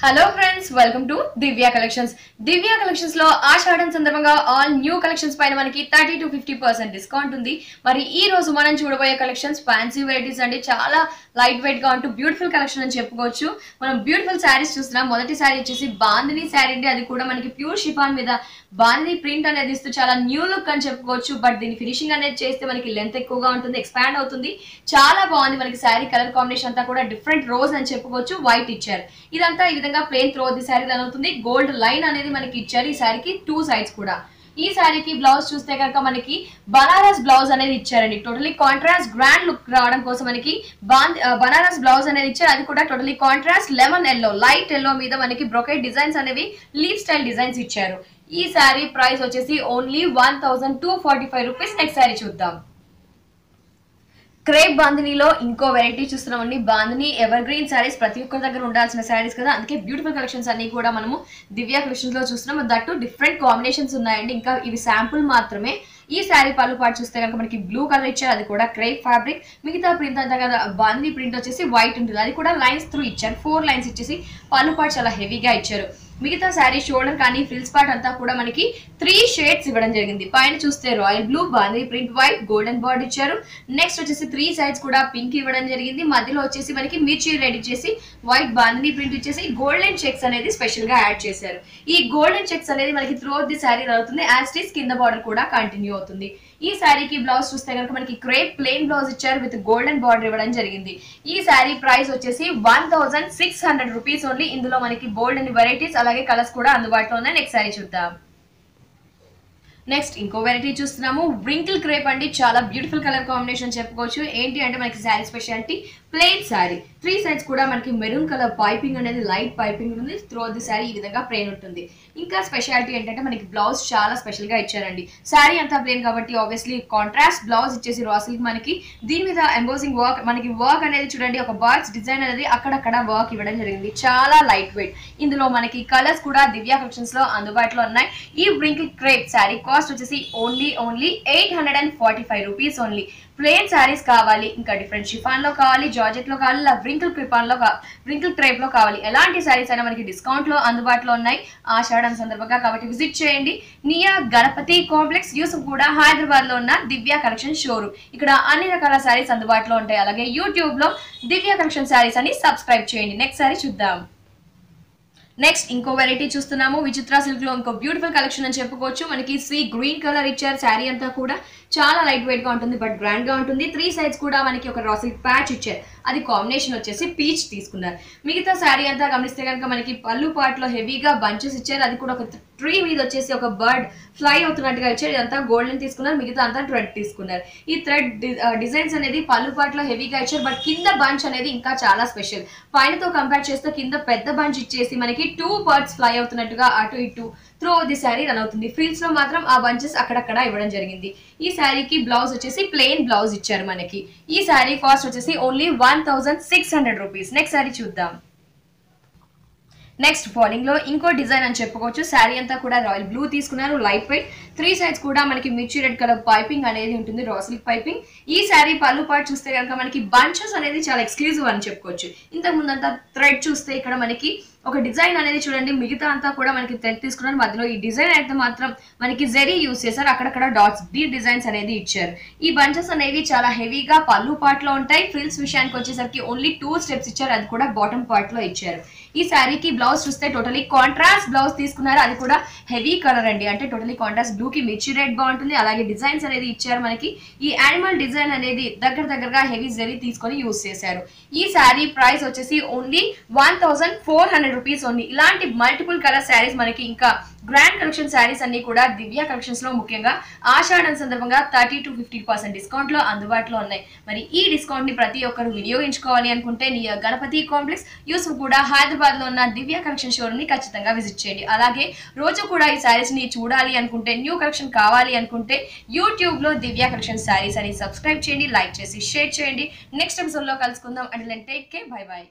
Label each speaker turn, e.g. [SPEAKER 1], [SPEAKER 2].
[SPEAKER 1] Hello friends, welcome to Divya Collections. Divya Collections లో ఆషాఢం సందర్భంగా all new collections పైన మనకి 30 to 50% డిస్కౌంట్ ఉంది. మరి ఈ రోజు మనం చూడబోయే కలెక్షన్స్ ఫ్యాన్సీ వెరైటీస్ అండి. చాలా లైట్ వెయిట్ గా ఉంటూ బ్యూటిఫుల్ కలెక్షన్ అని చెప్పుకోవచ్చు. మనం బ్యూటిఫుల్ సారీస్ చూస్తున్నాం. మొదటి సారీ వచ్చేసి బాందిని సారీ అండి. అది కూడా మనకి ప్యూర్ షిఫాన్ మీద బాందిని ప్రింట్ అనేది ఇస్తూ చాలా న్యూ లుక్ అని చెప్పుకోవచ్చు. బట్ దీని ఫినిషింగ్ అనేది చేస్తే మనకి లెంత్ ఎక్కువగా ఉంటుంది, ఎక్స్పాండ్ అవుతుంది. చాలా బాగుంది. మనకి సారీ కలర్ కాంబినేషన్ అంతా కూడా డిఫరెంట్ రోజ్ అని చెప్పుకోవచ్చు. వైట్ ఇచ్చారు. ఇదంతా ఈ విధంగా plane through the sorry run అవుతుంది. గోల్డ్ లైన్ అనేది మనకి ఇచ్చారు. ఈ సారీకి 2 సైడ్స్ కూడా. ఈ సారీకి బ్లౌజ్ చూస్తే కనుక మనకి బనారస్ బ్లౌజ్ అనేది ఇచ్చారండి. టోటలీ కాంట్రాస్ట్ గ్రాండ్ లుక్ రావడం కోసం మనకి బనారస్ బ్లౌజ్ అనేది ఇచ్చారు. అది కూడా totally contrast lemon yellow, light yellow మీద మనకి బ్రొకెట్ డిజైన్స్ అనేవి లీవ్ స్టైల్ డిజైన్స్ ఇచ్చారు. ఈ సారీ ప్రైస్ వచ్చేసి ఓన్లీ 1245 రూపీస్. నెక్స్ట్ సారీ చూద్దాం. క్రేప్ బాందినీలో ఇంకో వెరైటీ చూస్తున్నామండి. బాందిని ఎవర్ గ్రీన్ శారీస్ ప్రతి ఒక్కరి దగ్గర ఉండాల్సిన శారీస్ కదా, అందుకే బ్యూటిఫుల్ కలెక్షన్స్ అన్ని కూడా మనము దివ్య కలెక్షన్స్ లో చూస్తున్నాం. దట్టు డిఫరెంట్ కాంబినేషన్స్ ఉన్నాయండి. ఇంకా ఇవి శాంపుల్ మాత్రమే. ఈ శారీ పళ్ళు పాటు చూస్తే కనుక మనకి బ్లూ కలర్ ఇచ్చారు. అది కూడా క్రేప్ ఫ్యాబ్రిక్. మిగతా ప్రింట్ అంతా కదా బాందిని ప్రింట్ వచ్చేసి వైట్ ఉంటుంది. అది కూడా లైన్స్ త్రూ ఇచ్చారు. 4 లైన్స్ ఇచ్చేసి పళ్ళు పాటు చాలా హెవీగా ఇచ్చారు. మిగతా శారీ షోల్డర్ కానీ ఫ్రిల్స్ పార్ట్ అంతా కూడా మనకి 3 షేడ్స్ ఇవ్వడం జరిగింది. పైన చూస్తే royal blue, bandhani print white, golden border ఇచ్చారు. నెక్స్ట్ వచ్చేసి 3 సైడ్స్ కూడా పింక్ ఇవ్వడం జరిగింది. మధ్యలో వచ్చేసి మనకి మిర్చి రెడ్ ఇచ్చేసి వైట్ బాందిని ప్రింట్ ఇచ్చేసి గోల్డెన్ చెక్స్ అనేది స్పెషల్ గా యాడ్ చేశారు. ఈ గోల్డెన్ చెక్స్ అనేది మనకి త్రూ ది శారీ అవుతుంది. యాజ్ ఇట్ ఈస్ కింద బార్డర్ కూడా కంటిన్యూ అవుతుంది. ఈ శారీకి బ్లౌజ్ చూస్తే కనుక మనకి క్రేప్ ప్లెయిన్ బ్లౌజ్ ఇచ్చారు విత్ గోల్డెన్ బార్డర్ ఇవ్వడం జరిగింది. ఈ శారీ ప్రైస్ వచ్చేసి 1600 రూపీస్ ఓన్లీ. ఇందులో మనకి బోల్డ్ అండ్ వెరైటీస్ అలాగే కలర్స్ కూడా అందుబాటులో ఉన్నాయి. నెక్స్ట్ శారీ చూద్దాం. నెక్స్ట్ ఇంకో వెరైటీ చూస్తున్నాము. వ్రింకిల్ క్రేప్ అండి. చాలా బ్యూటిఫుల్ కలర్ కాంబినేషన్ చెప్పుకోవచ్చు. ఏంటి అంటే మనకి sari speciality plain sari. 3 sides కూడా మనకి మెరూన్ కలర్ పైపింగ్ అనేది లైట్ పైపింగ్ ఉంటుంది. త్రూ ది శారీ ఈ విధంగా ప్లెయిన్ ఉంటుంది. ఇంకా స్పెషాలిటీ ఏంటంటే మనకి బ్లౌజ్ చాలా స్పెషల్ గా ఇచ్చారండి. శారీ అంతా ప్లెయిన్ కాబట్టి ఆబ్వియస్లీ కాంట్రాస్ట్ బ్లౌజ్ ఇచ్చేసి రా సిల్క్ మనకి దీని మీద ఎంబోసింగ్ వర్క్, మనకి వర్క్ అనేది చూడండి ఒక బర్డ్స్ డిజైన్ అనేది అక్కడక్కడ వర్క్ ఇవ్వడం జరిగింది. చాలా లైట్ వెయిట్. ఇందులో మనకి కలర్స్ కూడా దివ్య కలెక్షన్స్ లో అందుబాటులో ఉన్నాయి. ఈ వ్రింకిల్ క్రేప్ శారీ కాస్ట్ వచ్చేసి only 845 rupees only. Plain saris కావాలి, ఇంకా డిఫరెంట్ షిఫాన్ లో కావాలి, జార్జెట్ లో కావాలి, ఇలా వ్రింకిల్ క్రేప్ లో కావాలి, ఎలాంటి శారీస్ అయినా మనకి డిస్కౌంట్ లో అందుబాటులో ఉన్నాయి ఆషాఢం సందర్భంగా. కాబట్టి విజిట్ చేయండి. నియర్ గణపతి కాంప్లెక్స్, యూసుఫ్ కూడా హైదరాబాద్ లో ఉన్న దివ్య కలెక్షన్ షోరూమ్. ఇక్కడ అన్ని రకాల శారీస్ అందుబాటులో ఉంటాయి. అలాగే యూట్యూబ్ లో దివ్య కలెక్షన్ శారీస్ అని సబ్స్క్రైబ్ చేయండి. నెక్స్ట్ శారీ చూద్దాం. నెక్స్ట్ ఇంకో వెరైటీ చూస్తున్నాము. విచిత్ర సిల్క్ లో ఇంకో బ్యూటిఫుల్ కలెక్షన్ అని చెప్పుకోవచ్చు. మనకి సీ గ్రీన్ కలర్ ఇచ్చారు. శారీ అంతా కూడా చాలా లైట్ వెయిట్ గా ఉంటుంది, బట్ గ్రాండ్ గా ఉంటుంది. 3 సైడ్స్ కూడా మనకి ఒక రా సిల్క్ ప్యాచ్ ఇచ్చారు. అది కాంబినేషన్ వచ్చేసి పీచ్ తీసుకున్నారు. మిగతా శారీ అంతా గమనిస్తే కనుక మనకి పళ్ళు పార్ట్ లో హెవీగా బంచెస్ ఇచ్చారు. అది కూడా ఒక ట్రీ మీద వచ్చేసి ఒక బర్డ్ ఫ్లై అవుతున్నట్టుగా ఇచ్చారు. ఇదంతా గోల్డెన్ తీసుకున్నారు, మిగతా అంతా థ్రెడ్ తీసుకున్నారు. ఈ థ్రెడ్ డిజైన్స్ అనేది పళ్ళు పార్ట్ లో హెవీగా ఇచ్చారు, బట్ కింద బంచ్ అనేది ఇంకా చాలా స్పెషల్. పైనతో కంపేర్ చేస్తే కింద పెద్ద బంచ్ ఇచ్చేసి మనకి 2 బర్డ్స్ ఫ్లై అవుతున్నట్టుగా అటు ఇటు త్రూ ది శారీ రన్ అవుతుంది. ఫ్రిల్స్ లో మాత్రం ఆ బంచెస్ అక్కడక్కడ ఇవ్వడం జరిగింది. ఈ శారీకి బ్లౌజ్ వచ్చేసి ప్లెయిన్ బ్లౌజ్ ఇచ్చారు మనకి. ఈ శారీ కాస్ట్ వచ్చేసి ఓన్లీ 1600 రూపీస్. నెక్స్ట్ శారీ చూద్దాం. నెక్స్ట్ ఫాలింగ్ లో ఇంకో డిజైన్ అని చెప్పుకోవచ్చు. శారీ అంతా కూడా రాయల్ బ్లూ తీసుకున్నారు, లైట్ వెయిట్. 3 సైడ్స్ కూడా మనకి మిర్చి రెడ్ కలర్ పైపింగ్ అనేది ఉంటుంది, రా సిల్క్ పైపింగ్. ఈ శారీ పళ్ళు పాటు చూస్తే కనుక మనకి బంచెస్ అనేది చాలా ఎక్స్క్లూజివ్ అని చెప్పుకోవచ్చు. ఇంతకు ముందంతా థ్రెడ్ చూస్తే ఇక్కడ మనకి ఒక డిజైన్ అనేది చూడండి, మిగతా అంతా కూడా మనకి థ్రెడ్ తీసుకున్నారు. మధ్యలో ఈ డిజైన్ అయితే మాత్రం మనకి జెరీ యూస్ చేశారు. అక్కడక్కడ డాట్స్ బీ డిజైన్స్ అనేది ఇచ్చారు. ఈ బంచెస్ అనేవి చాలా హెవీగా పళ్ళు పార్ట్ లో ఉంటాయి. ఫ్రిల్స్ విషయానికి వచ్చేసరికి ఓన్లీ 2 స్టెప్స్ ఇచ్చారు. అది కూడా బాటమ్ పార్ట్ లో ఇచ్చారు. ఈ శారీకి బ్లౌజ్ చూస్తే టోటలీ కాంట్రాస్ట్ బ్లౌజ్ తీసుకున్నారు. అది కూడా హెవీ కలర్ అండి. అంటే టోటలీ కాంట్రాస్ట్ బ్లూ కి మిర్చి రెడ్ బాగుంటుంది. అలాగే డిజైన్స్ అనేది ఇచ్చారు మనకి. ఈ యానిమల్ డిజైన్ అనేది దగ్గరగా హెవీ జెరీ తీసుకొని యూస్ చేశారు. ఈ శారీ ప్రైస్ వచ్చేసి ఓన్లీ 1400 రూపీస్ ఓన్లీ. ఇలాంటి మల్టిపుల్ కలర్ శారీస్ మనకి ఇంకా గ్రాండ్ కలెక్షన్ శారీస్ అన్ని కూడా దివ్య కలెక్షన్స్ లో ముఖ్యంగా ఆషాఢం సందర్భంగా 30 to 50% డిస్కౌంట్ లో అందుబాటులో ఉన్నాయి. మరి ఈ డిస్కౌంట్ ని ప్రతి ఒక్కరు వినియోగించుకోవాలి అనుకుంటే నియర్ గణపతి కాంప్లెక్స్, యూసుఫ్ కూడా హైదరాబాద్ లో ఉన్న దివ్య కలెక్షన్ షోరూమ్ ని ఖచ్చితంగా విజిట్ చేయండి. అలాగే రోజు కూడా ఈ శారీస్ ని చూడాలి అనుకుంటే, న్యూ కలెక్షన్ కావాలి అనుకుంటే యూట్యూబ్ లో దివ్య కలెక్షన్ శారీస్ అని సబ్స్క్రైబ్ చేయండి, లైక్ చేసి షేర్ చేయండి. నెక్స్ట్ ఎపిసోడ్ లో కలుసుకుందాం. Until then take care, bye by.